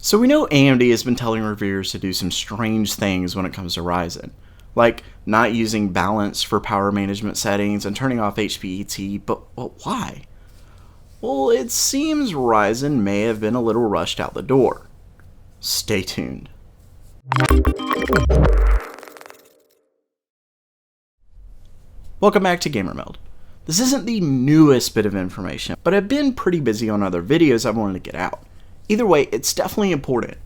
So we know AMD has been telling reviewers to do some strange things when it comes to Ryzen, like not using balance for power management settings and turning off HPET, but why? Well, it seems Ryzen may have been a little rushed out the door. Stay tuned. Welcome back to GamerMeld. This isn't the newest bit of information, but I've been pretty busy on other videos I've wanted to get out. Either way, it's definitely important.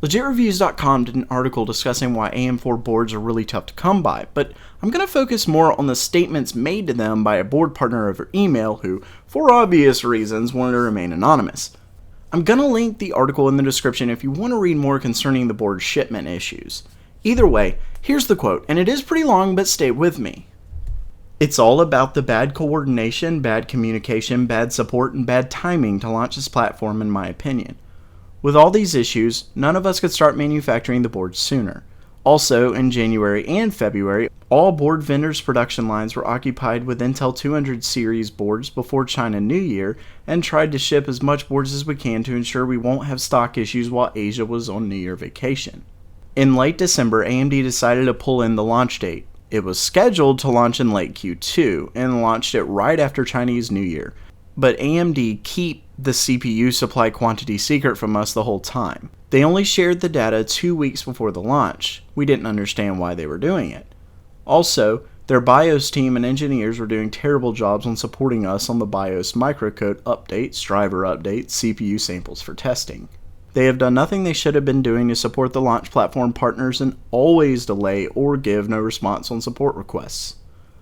LegitReviews.com did an article discussing why AM4 boards are really tough to come by, but I'm going to focus more on the statements made to them by a board partner over email who, for obvious reasons, wanted to remain anonymous. I'm going to link the article in the description if you want to read more concerning the board's shipment issues. Either way, here's the quote, and it is pretty long, but stay with me. It's all about the bad coordination, bad communication, bad support, and bad timing to launch this platform, in my opinion. With all these issues, none of us could start manufacturing the boards sooner. Also, in January and February, all board vendors' production lines were occupied with Intel 200 series boards before China New Year and tried to ship as much boards as we can to ensure we won't have stock issues while Asia was on New Year vacation. In late December, AMD decided to pull in the launch date. It was scheduled to launch in late Q2 and launched it right after Chinese New Year, but AMD kept the CPU supply quantity secret from us the whole time. They only shared the data 2 weeks before the launch. We didn't understand why they were doing it. Also, their BIOS team and engineers were doing terrible jobs on supporting us on the BIOS microcode updates, driver updates, CPU samples for testing. They have done nothing they should have been doing to support the launch platform partners and always delay or give no response on support requests.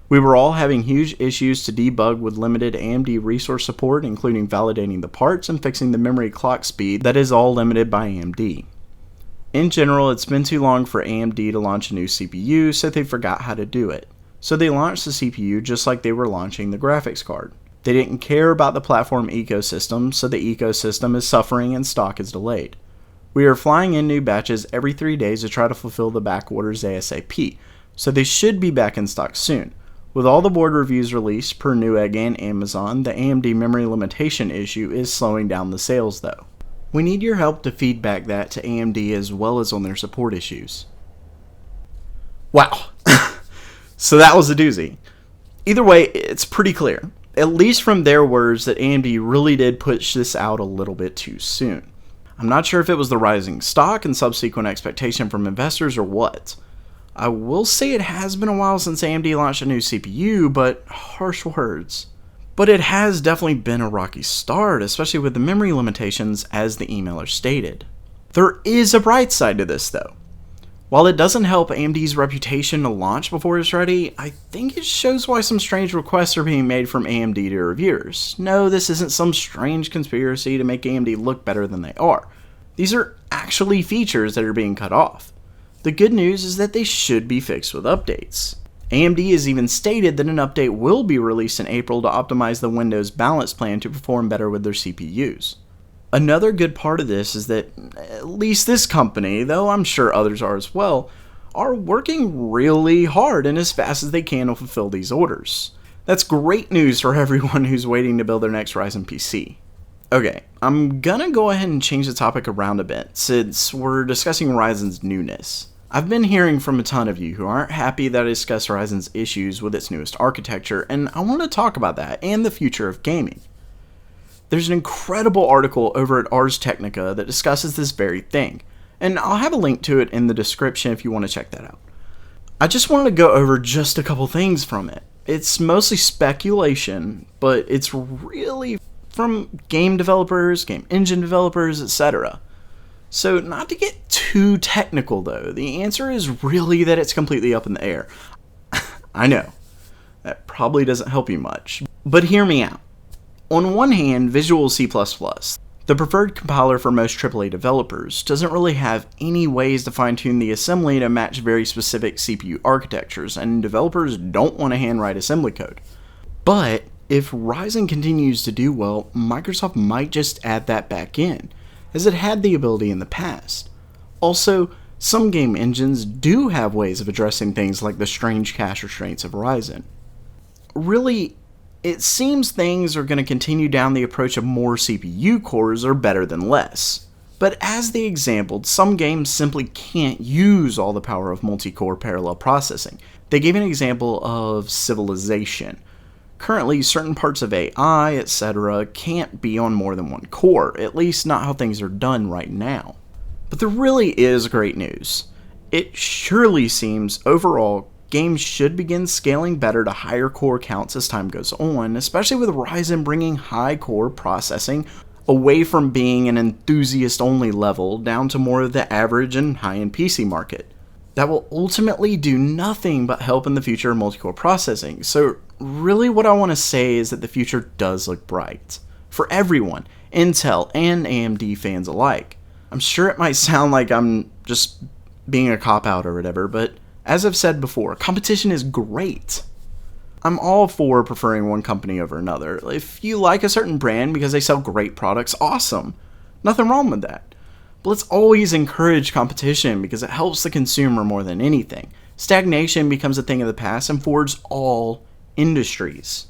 We were all having huge issues to debug with limited AMD resource support, including validating the parts and fixing the memory clock speed that is all limited by AMD. In general, it's been too long for AMD to launch a new CPU, so they forgot how to do it. So they launched the CPU just like they were launching the graphics card. They didn't care about the platform ecosystem, so the ecosystem is suffering and stock is delayed. We are flying in new batches every 3 days to try to fulfill the back orders ASAP, so they should be back in stock soon. With all the board reviews released per Newegg and Amazon, the AMD memory limitation issue is slowing down the sales though. We need your help to feedback that to AMD as well as on their support issues. Wow, so that was a doozy. Either way, it's pretty clear, at least from their words, that AMD really did push this out a little bit too soon. I'm not sure if it was the rising stock and subsequent expectation from investors or what. I will say it has been a while since AMD launched a new CPU, but harsh words. But it has definitely been a rocky start, especially with the memory limitations as the emailer stated. There is a bright side to this though. While it doesn't help AMD's reputation to launch before it's ready, I think it shows why some strange requests are being made from AMD to reviewers. No, this isn't some strange conspiracy to make AMD look better than they are. These are actually features that are being cut off. The good news is that they should be fixed with updates. AMD has even stated that an update will be released in April to optimize the Windows balance plan to perform better with their CPUs. Another good part of this is that at least this company, though I'm sure others are as well, are working really hard and as fast as they can to fulfill these orders. That's great news for everyone who's waiting to build their next Ryzen PC. Okay, I'm gonna go ahead and change the topic around a bit since we're discussing Ryzen's newness. I've been hearing from a ton of you who aren't happy that I discuss Ryzen's issues with its newest architecture, and I want to talk about that and the future of gaming. There's an incredible article over at Ars Technica that discusses this very thing, and I'll have a link to it in the description if you want to check that out. I just wanted to go over just a couple things from it. It's mostly speculation, but it's really from game developers, game engine developers, etc. So not to get too technical though, the answer is really that it's completely up in the air. I know, that probably doesn't help you much, but hear me out. On one hand, Visual C++, the preferred compiler for most AAA developers, doesn't really have any ways to fine-tune the assembly to match very specific CPU architectures, and developers don't want to handwrite assembly code. But if Ryzen continues to do well, Microsoft might just add that back in, as it had the ability in the past. Also, some game engines do have ways of addressing things like the strange cache restraints of Ryzen. Really, it seems things are going to continue down the approach of more CPU cores are better than less. But as they exampled, some games simply can't use all the power of multi-core parallel processing. They gave an example of Civilization. Currently, certain parts of AI, etc. can't be on more than one core, at least not how things are done right now. But there really is great news. It surely seems overall games should begin scaling better to higher core counts as time goes on, especially with Ryzen bringing high core processing away from being an enthusiast-only level down to more of the average and high-end PC market. That will ultimately do nothing but help in the future of multi-core processing. So really what I want to say is that the future does look bright. For everyone, Intel and AMD fans alike. I'm sure it might sound like I'm just being a cop-out or whatever, but as I've said before, competition is great. I'm all for preferring one company over another. If you like a certain brand because they sell great products, awesome. Nothing wrong with that. But let's always encourage competition because it helps the consumer more than anything. Stagnation becomes a thing of the past and forwards all industries.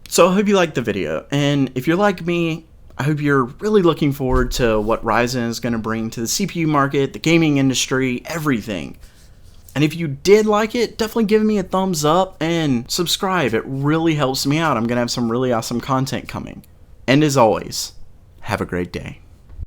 So I hope you liked the video, and if you're like me, I hope you're really looking forward to what Ryzen is going to bring to the CPU market, the gaming industry, everything. And if you did like it, definitely give me a thumbs up and subscribe. It really helps me out. I'm going to have some really awesome content coming. And as always, have a great day.